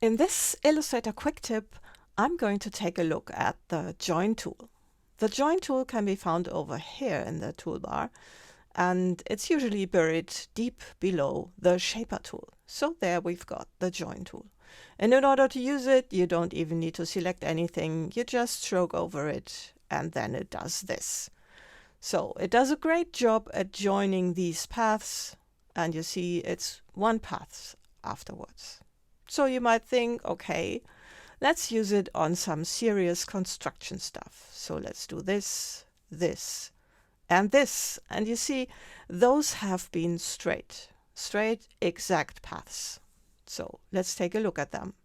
In this Illustrator quick tip, I'm going to take a look at the Join tool. The Join tool can be found over here in the toolbar, and it's usually buried deep below the Shaper tool. So there we've got the Join tool. And in order to use it, you don't even need to select anything. You just stroke over it, and then it does this. So it does a great job at joining these paths, and you see it's one path afterwards. So you might think, okay, let's use it on some serious construction stuff. So let's do this, this, and this. And you see, those have been straight exact paths. So let's take a look at them.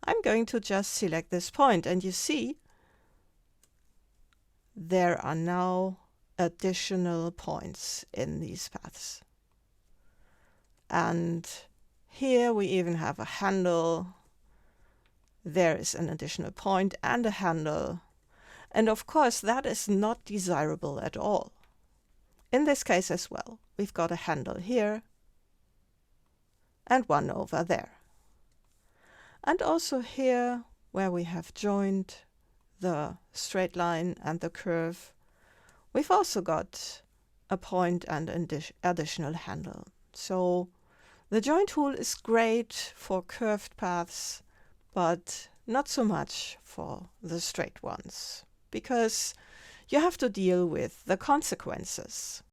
I'm going to just select this point, and you see there are now additional points in these paths. And here we even have a handle. There is an additional point and a handle. And of course, that is not desirable at all. In this case as well, we've got a handle here and one over there. And also here, where we have joined the straight line and the curve, we've also got a point and an additional handle. So the Join tool is great for curved paths, but not so much for the straight ones, because you have to deal with the consequences.